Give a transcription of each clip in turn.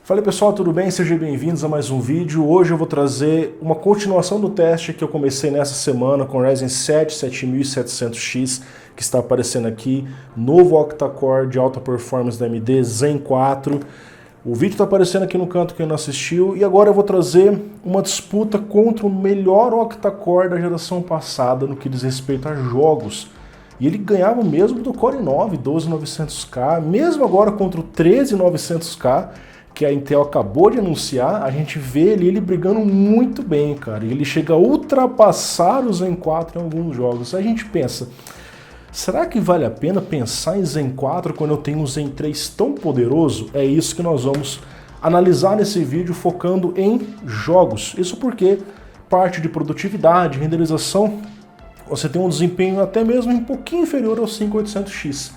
Fala pessoal, tudo bem? Sejam bem-vindos a mais um vídeo. Hoje eu vou trazer uma continuação do teste que eu comecei nessa semana com o Ryzen 7 7700X, que está aparecendo aqui, novo octa-core de alta performance da AMD Zen 4. O vídeo está aparecendo aqui no canto quem não assistiu, e agora eu vou trazer uma disputa contra o melhor octa-core da geração passada no que diz respeito a jogos. E ele ganhava mesmo do Core i9 12900K, mesmo agora contra o 13900K, que a Intel acabou de anunciar, a gente vê ele brigando muito bem, cara. Ele chega a ultrapassar o Zen 4 em alguns jogos. Aí a gente pensa, será que vale a pena pensar em Zen 4 quando eu tenho um Zen 3 tão poderoso? É isso que nós vamos analisar nesse vídeo, focando em jogos. Isso porque parte de produtividade, renderização, você tem um desempenho até mesmo um pouquinho inferior ao 5800X.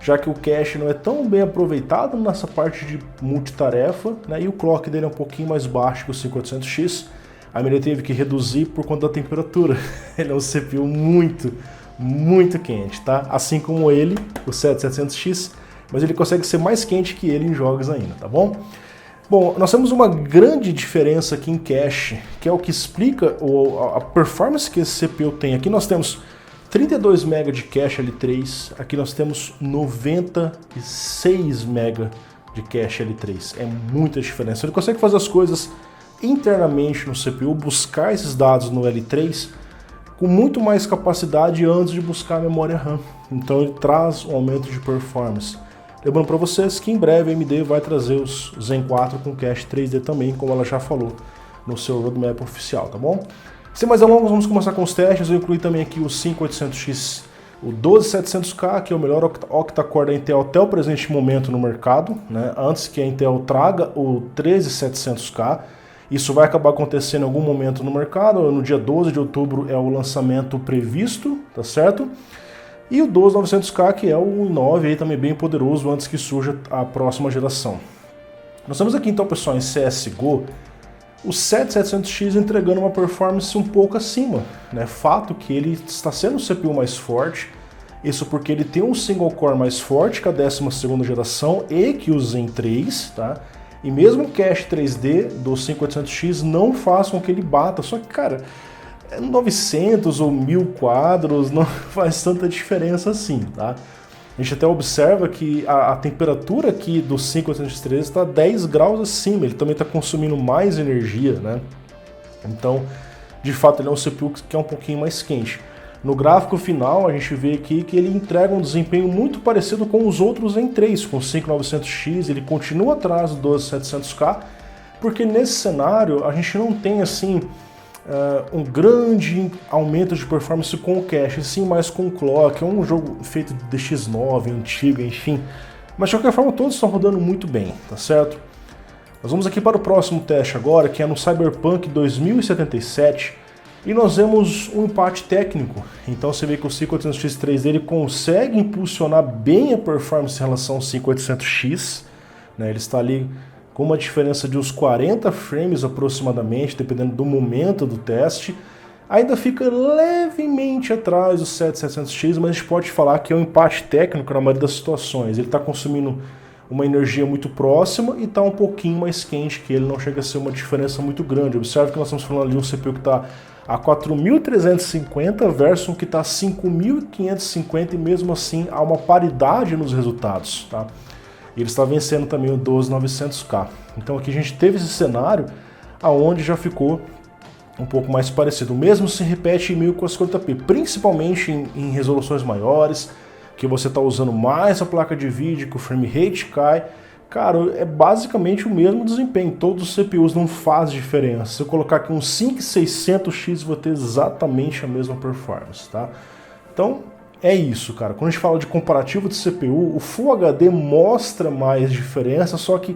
Já que o cache não é tão bem aproveitado nessa parte de multitarefa, né, e o clock dele é um pouquinho mais baixo que o 5800X, a AMD teve que reduzir por conta da temperatura. Ele é um CPU muito quente, tá? Assim como ele, o 7700X, mas ele consegue ser mais quente que ele em jogos ainda, tá bom? Bom, nós temos uma grande diferença aqui em cache, que é o que explica a performance que esse CPU tem. Aqui nós temos 32 MB de cache L3, aqui nós temos 96 MB de cache L3, é muita diferença. Ele consegue fazer as coisas internamente no CPU, buscar esses dados no L3 com muito mais capacidade antes de buscar a memória RAM, então ele traz um aumento de performance. Lembrando para vocês que em breve a AMD vai trazer os Zen 4 com cache 3D também, como ela já falou no seu roadmap oficial, tá bom? Sem mais delongas, vamos começar com os testes. Eu incluí também aqui o 5800X, o 12700K, que é o melhor octa-core da Intel até o presente momento no mercado, né? Antes que a Intel traga o 13700K. Isso vai acabar acontecendo em algum momento no mercado, no dia 12 de outubro é o lançamento previsto, tá certo? E o 12900K, que é o i9, aí também bem poderoso antes que surja a próxima geração. Nós temos aqui então, pessoal, em CSGO, o 7700X entregando uma performance um pouco acima, né? Fato que ele está sendo o CPU mais forte, isso porque ele tem um single core mais forte que a 12ª geração e que o Zen 3, tá? E mesmo o cache 3D do 5800X não faz com que ele bata, só que, cara, 900 ou 1000 quadros não faz tanta diferença assim, tá? A gente até observa que a temperatura aqui do 5800X está 10 graus acima, ele também está consumindo mais energia, né? Então, de fato, ele é um CPU que é um pouquinho mais quente. No gráfico final, a gente vê aqui que ele entrega um desempenho muito parecido com os outros Zen 3, com o 5900X, ele continua atrás do 12700K, porque nesse cenário a gente não tem assim um grande aumento de performance com o cache, sim mais com o clock. É um jogo feito de DX9, antigo, enfim. Mas de qualquer forma todos estão rodando muito bem, tá certo? Nós vamos aqui para o próximo teste agora, que é no Cyberpunk 2077, e nós vemos um empate técnico. Então você vê que o 5800X3 dele consegue impulsionar bem a performance em relação ao 5800X, né? Ele está ali com uma diferença de uns 40 frames aproximadamente, dependendo do momento do teste. Ainda fica levemente atrás do 7700X, mas a gente pode falar que é um empate técnico na maioria das situações. Ele está consumindo uma energia muito próxima e está um pouquinho mais quente que ele, não chega a ser uma diferença muito grande. Observe que nós estamos falando ali um CPU que está a 4.350 versus um que está a 5.550, e mesmo assim há uma paridade nos resultados, tá? E ele está vencendo também o 12900K. Então aqui a gente teve esse cenário aonde já ficou um pouco mais parecido. O mesmo se repete em 1440p, principalmente em resoluções maiores, que você está usando mais a placa de vídeo, que o frame rate cai. Cara, é basicamente o mesmo desempenho. Todos os CPUs não fazem diferença. Se eu colocar aqui um 5600X, vou ter exatamente a mesma performance, tá? Então é isso, cara. Quando a gente fala de comparativo de CPU, o Full HD mostra mais diferença, só que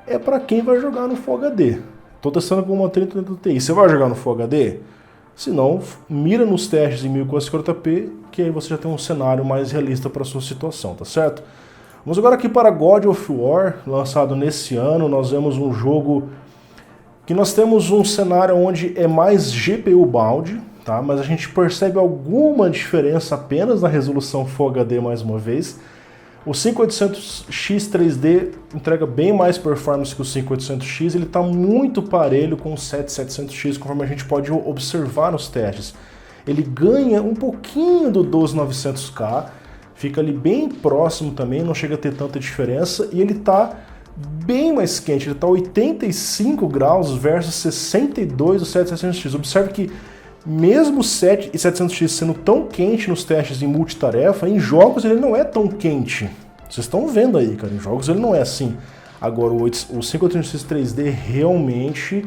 é para quem vai jogar no Full HD. Tô testando com uma 3080 Ti. Você vai jogar no Full HD? Se não, mira nos testes em 1440p, que aí você já tem um cenário mais realista para sua situação, tá certo? Vamos agora aqui para God of War, lançado nesse ano. Nós vemos um jogo que nós temos um cenário onde é mais GPU bound, tá? Mas a gente percebe alguma diferença apenas na resolução Full HD mais uma vez. O 5800X 3D entrega bem mais performance que o 5800X, ele está muito parelho com o 7700X, conforme a gente pode observar nos testes. Ele ganha um pouquinho do 12900K, fica ali bem próximo também, não chega a ter tanta diferença, e ele está bem mais quente, ele está 85 graus versus 62 do 7700X. Observe que mesmo o 7700X sendo tão quente nos testes em multitarefa, em jogos ele não é tão quente. Vocês estão vendo aí, cara, em jogos ele não é assim. Agora o 5800X 3D realmente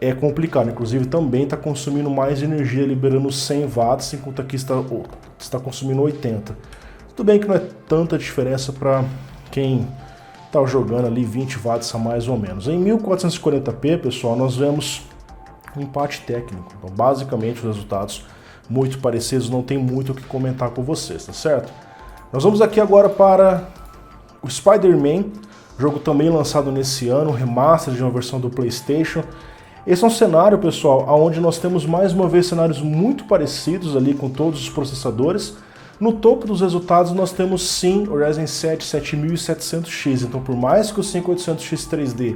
é complicado, inclusive também está consumindo mais energia, liberando 100 watts, enquanto aqui está consumindo 80. Tudo bem que não é tanta diferença para quem está jogando ali 20 watts a mais ou menos. Em 1440p, pessoal, nós vemos um empate técnico. Então, basicamente, os resultados muito parecidos, não tem muito o que comentar com vocês, tá certo? Nós vamos aqui agora para o Spider-Man, jogo também lançado nesse ano, remaster de uma versão do PlayStation. Esse é um cenário, pessoal, onde nós temos mais uma vez cenários muito parecidos ali com todos os processadores. No topo dos resultados nós temos sim o Ryzen 7 7700X, então por mais que o 5800X 3D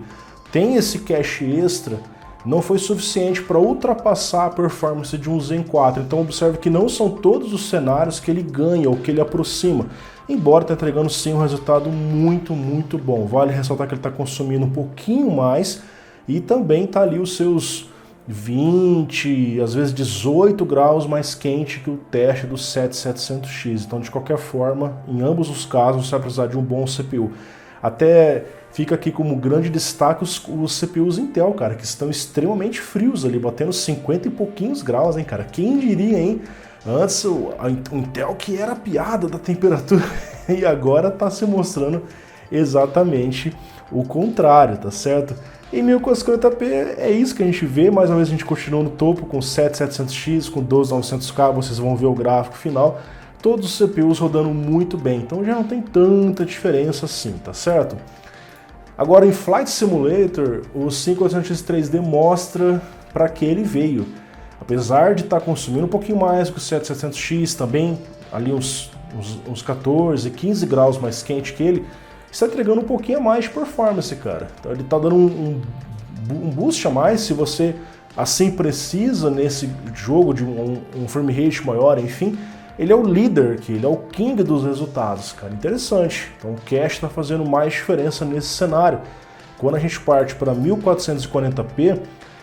tenha esse cache extra, não foi suficiente para ultrapassar a performance de um Zen 4. Então observe que não são todos os cenários que ele ganha ou que ele aproxima, embora está entregando sim um resultado muito bom. Vale ressaltar que ele está consumindo um pouquinho mais e também está ali os seus 20, às vezes 18 graus mais quente que o teste do 7700X. Então de qualquer forma, em ambos os casos você vai precisar de um bom CPU. Até fica aqui como grande destaque os CPUs Intel, cara, que estão extremamente frios ali, batendo 50 e pouquinhos graus, hein, cara. Quem diria, hein? Antes o Intel que era a piada da temperatura e agora tá se mostrando exatamente o contrário, tá certo? Em 1440p é isso que a gente vê, mais uma vez a gente continua no topo com 7700X, com 12900K, vocês vão ver o gráfico final. Todos os CPUs rodando muito bem, então já não tem tanta diferença assim, tá certo? Agora em Flight Simulator, o 5800X 3D mostra para que ele veio. Apesar de estar consumindo um pouquinho mais que o 7700X, também ali uns 14, 15 graus mais quente que ele, está entregando um pouquinho a mais de performance, cara. Então ele está dando um boost a mais, se você assim precisa nesse jogo de um frame rate maior, enfim. Ele é o líder aqui, ele é o king dos resultados, cara, interessante. Então o cache está fazendo mais diferença nesse cenário. Quando a gente parte para 1440p,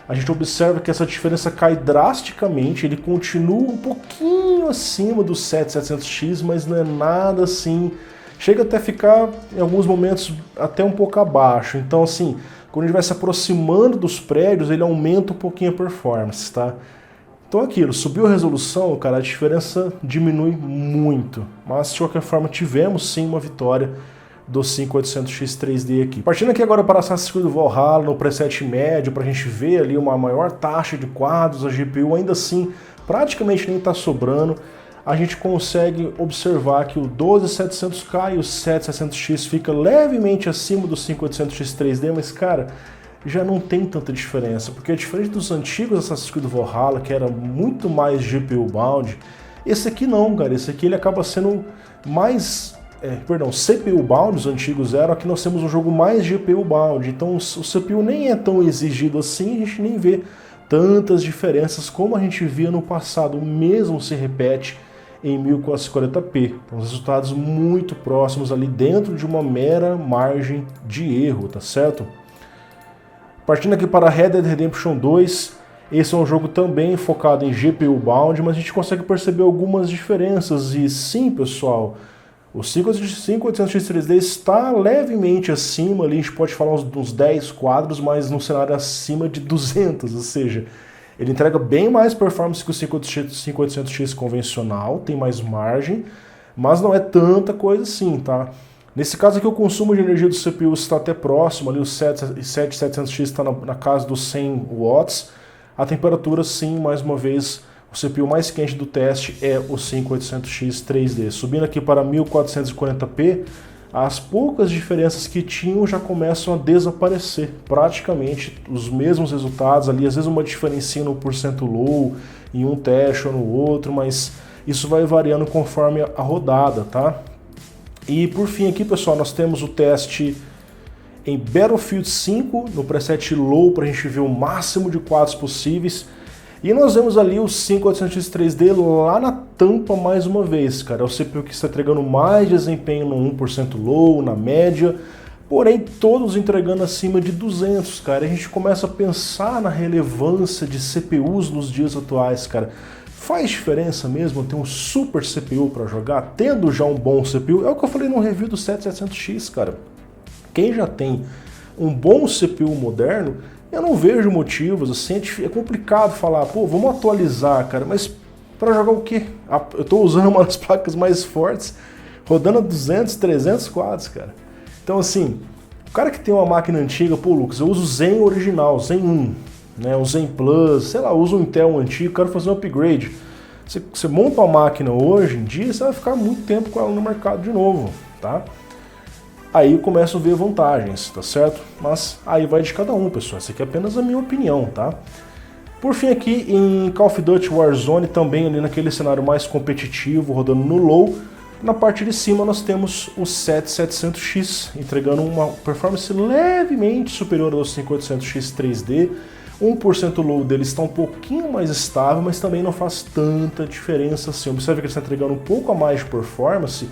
a gente observa que essa diferença cai drasticamente, ele continua um pouquinho acima do 7700X, mas não é nada assim, chega até ficar em alguns momentos até um pouco abaixo. Então assim, quando a gente vai se aproximando dos prédios, ele aumenta um pouquinho a performance, tá? Então aquilo, subiu a resolução, cara, a diferença diminui muito, mas de qualquer forma tivemos sim uma vitória do 5800X 3D aqui. Partindo aqui agora para Assassin's Creed Valhalla, no preset médio, para a gente ver ali uma maior taxa de quadros, a GPU ainda assim praticamente nem está sobrando, a gente consegue observar que o 12700K e o 7700X fica levemente acima do 5800X 3D, mas cara, já não tem tanta diferença, porque diferente dos antigos Assassin's Creed Valhalla, que era muito mais GPU bound, esse aqui não, cara, esse aqui ele acaba sendo mais, CPU bound, os antigos eram, aqui nós temos um jogo mais GPU bound, então o CPU nem é tão exigido assim, a gente nem vê tantas diferenças como a gente via no passado, o mesmo se repete em 1440p, então os resultados muito próximos ali dentro de uma mera margem de erro, tá certo? Partindo aqui para Red Dead Redemption 2, esse é um jogo também focado em GPU bound, mas a gente consegue perceber algumas diferenças. E sim, pessoal, o 5800X 3D está levemente acima, ali a gente pode falar uns 10 quadros, mas num cenário acima de 200, ou seja, ele entrega bem mais performance que o 5800X convencional, tem mais margem, mas não é tanta coisa assim, tá? Nesse caso aqui o consumo de energia do CPU está até próximo, ali o 7700X está na casa dos 100 watts. A temperatura sim, mais uma vez, o CPU mais quente do teste é o 5800X 3D. Subindo aqui para 1440p, as poucas diferenças que tinham já começam a desaparecer. Praticamente os mesmos resultados ali, às vezes uma diferença no % low em um teste ou no outro, mas isso vai variando conforme a rodada, tá? E por fim aqui, pessoal, nós temos o teste em Battlefield 5, no preset Low, para a gente ver o máximo de quadros possíveis. E nós vemos ali o 5800X 3D lá na tampa mais uma vez, cara. É o CPU que está entregando mais desempenho no 1% Low, na média, porém todos entregando acima de 200, cara. E a gente começa a pensar na relevância de CPUs nos dias atuais, cara. Faz diferença mesmo ter um super CPU para jogar, tendo já um bom CPU? É o que eu falei no review do 7700X, cara. Quem já tem um bom CPU moderno, eu não vejo motivos, assim, é complicado falar, pô, vamos atualizar, cara, mas para jogar o quê? Eu estou usando uma das placas mais fortes, rodando a 200, 300 quadros, cara. Então, assim, o cara que tem uma máquina antiga, pô, Lucas, eu uso o Zen original, Zen 1, né, o Zen Plus, sei lá, uso um Intel antigo, quero fazer um upgrade. Você monta uma máquina hoje em dia, você vai ficar muito tempo com ela no mercado de novo, tá? Aí começam a ver vantagens, tá certo? Mas aí vai de cada um, pessoal. Essa aqui é apenas a minha opinião, tá? Por fim aqui, em Call of Duty Warzone, também ali naquele cenário mais competitivo, rodando no low, na parte de cima nós temos o 7700X, entregando uma performance levemente superior ao 5800X 3D. 1% low dele está um pouquinho mais estável, mas também não faz tanta diferença assim. Observe que ele está entregando um pouco a mais de performance,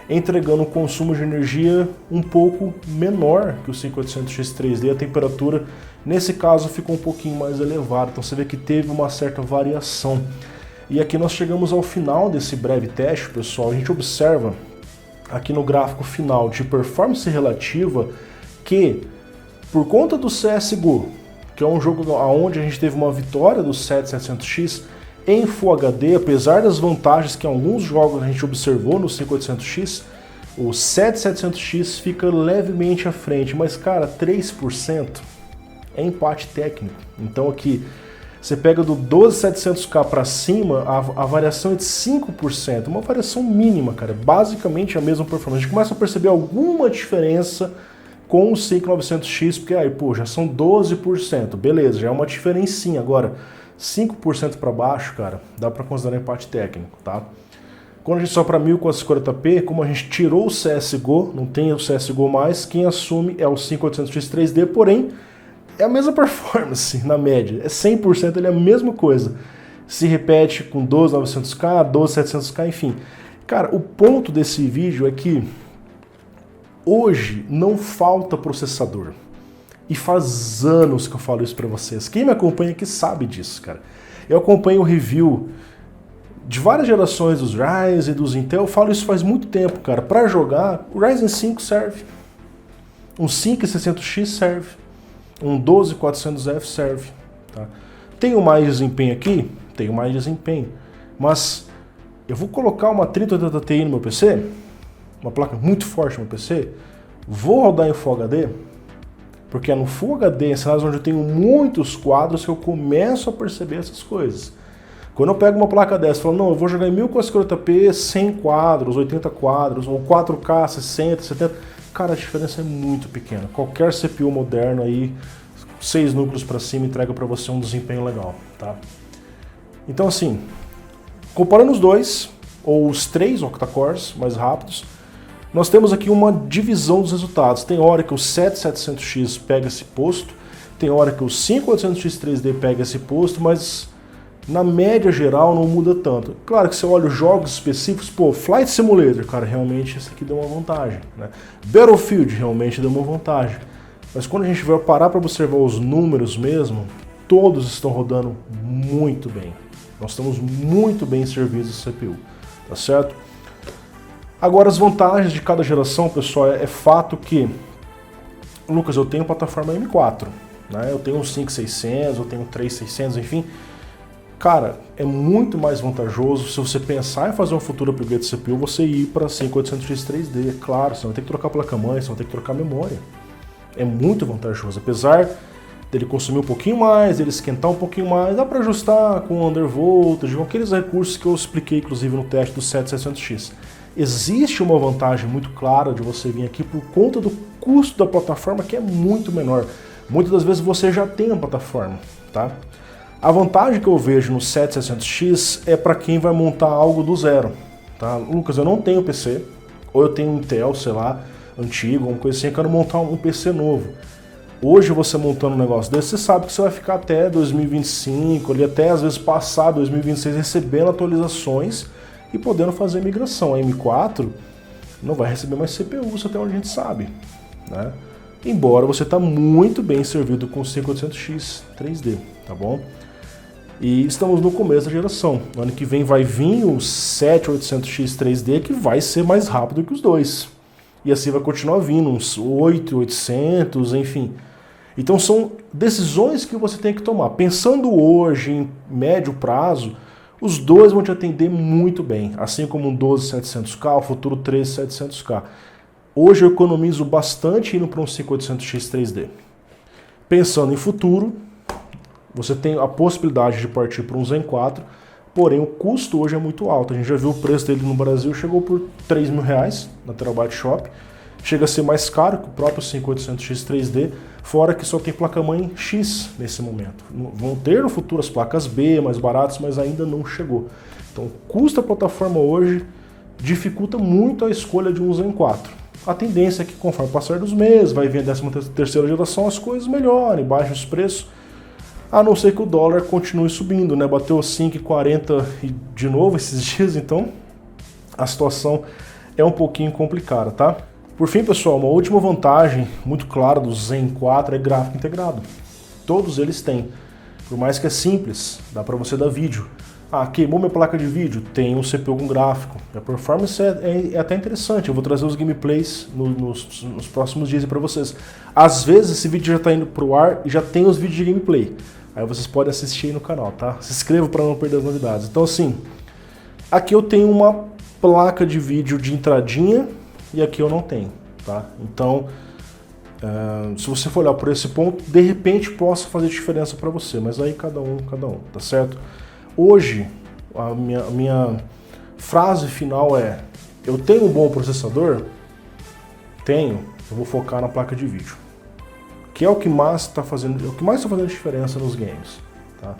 entregando um consumo de energia um pouco menor que o 5800X 3D, a temperatura nesse caso ficou um pouquinho mais elevada, então você vê que teve uma certa variação. E aqui nós chegamos ao final desse breve teste, pessoal. A gente observa aqui no gráfico final de performance relativa que, por conta do CSGO, que é um jogo onde a gente teve uma vitória do 7700X, em Full HD, apesar das vantagens que em alguns jogos a gente observou no 5800X, o 7700X fica levemente à frente, mas cara, 3% é empate técnico. Então aqui, você pega do 12700K para cima, a variação é de 5%, uma variação mínima, cara, basicamente a mesma performance. A gente começa a perceber alguma diferença com o 5900X, porque aí, pô, já são 12%, beleza, já é uma diferencinha. Agora, 5% para baixo, cara, dá para considerar empate técnico, tá? Quando a gente só para 1440p, como a gente tirou o CSGO, não tem o CSGO mais, quem assume é o 5800X 3D, porém, é a mesma performance na média, é 100%, ele é a mesma coisa. Se repete com 12900K, 12700K, enfim. Cara, o ponto desse vídeo é que hoje não falta processador. E faz anos que eu falo isso pra vocês. Quem me acompanha aqui sabe disso, cara. Eu acompanho o review de várias gerações dos Ryzen e dos Intel. Eu falo isso faz muito tempo, cara. Pra jogar, o Ryzen 5 serve. Um 5600X serve. Um 12400F serve. Tá? Tenho mais desempenho aqui? Tenho mais desempenho. Mas eu vou colocar uma 3080 Ti no meu PC, uma placa muito forte no meu PC, vou rodar em Full HD, porque é no Full HD, em cenários onde eu tenho muitos quadros, que eu começo a perceber essas coisas. Quando eu pego uma placa dessa e falo, não, eu vou jogar em 1440p, 100 quadros, 80 quadros, ou 4K, 60, 70, cara, a diferença é muito pequena. Qualquer CPU moderno aí, 6 núcleos para cima, entrega para você um desempenho legal, tá? Então assim, comparando os dois, ou os 3 octa-cores mais rápidos, nós temos aqui uma divisão dos resultados. Tem hora que o 7700X pega esse posto, tem hora que o 5800X 3D pega esse posto, mas na média geral não muda tanto. Claro que você olha os jogos específicos, pô, Flight Simulator, cara, realmente esse aqui deu uma vantagem, né? Battlefield realmente deu uma vantagem. Mas quando a gente vai parar para observar os números mesmo, todos estão rodando muito bem. Nós estamos muito bem servidos de CPU, tá certo? Agora, as vantagens de cada geração, pessoal, é fato que, Lucas, eu tenho plataforma M4, né? Eu tenho um 5600, eu tenho um 3600, enfim. Cara, é muito mais vantajoso se você pensar em fazer um futuro upgrade de CPU, você ir para 5800X 3D. Claro, você vai ter que trocar a placa-mãe, você vai ter que trocar a memória. É muito vantajoso, apesar dele consumir um pouquinho mais, dele esquentar um pouquinho mais, dá para ajustar com undervoltage, com aqueles recursos que eu expliquei, inclusive, no teste do 7700X. Existe uma vantagem muito clara de você vir aqui por conta do custo da plataforma, que é muito menor. Muitas das vezes você já tem a plataforma, tá? A vantagem que eu vejo no 7700X é para quem vai montar algo do zero, tá? Lucas, eu não tenho PC, Ou eu tenho um Intel, sei lá, antigo, alguma coisa assim, eu quero montar um PC novo. Hoje você montando um negócio desse, você sabe que você vai ficar até 2025, ali até às vezes passar 2026 recebendo atualizações e podendo fazer migração. A M4 não vai receber mais CPUs até onde a gente sabe, né? Embora você está muito bem servido com o 5800X 3D, tá bom? E estamos no começo da geração. No ano que vem vai vir o 7800X 3D, que vai ser mais rápido que os dois. E assim vai continuar vindo, uns 8800, enfim. Então são decisões que você tem que tomar. Pensando hoje em médio prazo, os dois vão te atender muito bem. Assim como um 12700K, o futuro 13700K. Hoje eu economizo bastante indo para um 5800X 3D. Pensando em futuro, você tem a possibilidade de partir para um Zen 4, porém o custo hoje é muito alto. A gente já viu o preço dele no Brasil, chegou por R$3.000 na Terabyte Shop. Chega a ser mais caro que o próprio 5800X 3D, fora que só tem placa-mãe X nesse momento. Vão ter no futuro as placas B mais baratas, mas ainda não chegou. Então o custo da plataforma hoje dificulta muito a escolha de um Zen 4. A tendência é que conforme passar dos meses, vai vir a 13ª geração, as coisas melhorem, baixem os preços, a não ser que o dólar continue subindo, né? Bateu 5,40 de novo esses dias, então a situação é um pouquinho complicada, tá? Por fim, pessoal, uma última vantagem muito clara do Zen 4 é gráfico integrado. Todos eles têm. Por mais que é simples, dá para você dar vídeo. Ah, queimou minha placa de vídeo? Tem um CPU com gráfico. A performance é até interessante. Eu vou trazer os gameplays nos próximos dias para vocês. Às vezes esse vídeo já está indo pro ar e já tem os vídeos de gameplay. Aí vocês podem assistir aí no canal, tá? Se inscreva para não perder as novidades. Então assim, aqui eu tenho uma placa de vídeo de entradinha e aqui eu não tenho, tá? Então, se você for olhar por esse ponto, de repente possa fazer diferença para você, mas aí cada um, tá certo? Hoje, a minha frase final é: eu tenho um bom processador? Tenho, eu vou focar na placa de vídeo, que é o que mais está fazendo, diferença nos games, tá?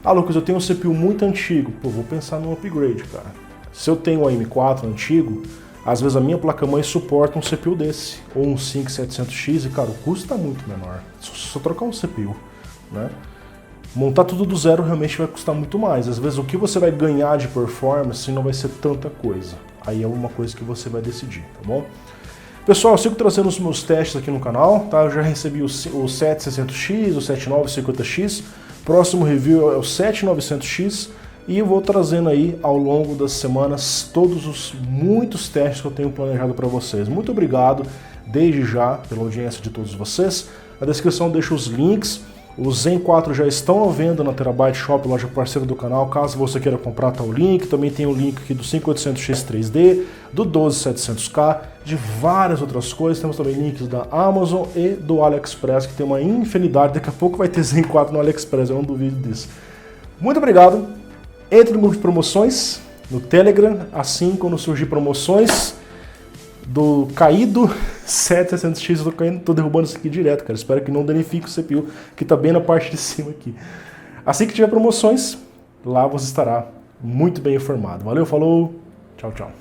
Ah, Lucas, eu tenho um CPU muito antigo, pô, vou pensar num upgrade, cara. Se eu tenho um AM4 antigo, às vezes a minha placa-mãe suporta um CPU desse, ou um 5700X, e cara, o custo está muito menor. Só trocar um CPU, né? Montar tudo do zero realmente vai custar muito mais. Às vezes o que você vai ganhar de performance não vai ser tanta coisa. Aí é uma coisa que você vai decidir, tá bom? Pessoal, eu sigo trazendo os meus testes aqui no canal, tá? Eu já recebi o 7600X, o 7950X, próximo review é o 7900X, e eu vou trazendo aí ao longo das semanas todos os muitos testes que eu tenho planejado para vocês. Muito obrigado desde já pela audiência de todos vocês. Na descrição deixo os links. Os Zen 4 já estão à venda na Terabyte Shop, loja parceira do canal. Caso você queira comprar, tá o link. Também tem o link aqui do 5800X 3D, do 12700K, de várias outras coisas. Temos também links da Amazon e do AliExpress, que tem uma infinidade. Daqui a pouco vai ter Zen 4 no AliExpress, eu não duvido disso. Muito obrigado. Entre no grupo de promoções no Telegram, assim quando surgir promoções do caído 7600X, eu tô derrubando isso aqui direto, cara. Espero que não danifique o CPU, que tá bem na parte de cima aqui. Assim que tiver promoções, lá você estará muito bem informado. Valeu, falou, tchau, tchau.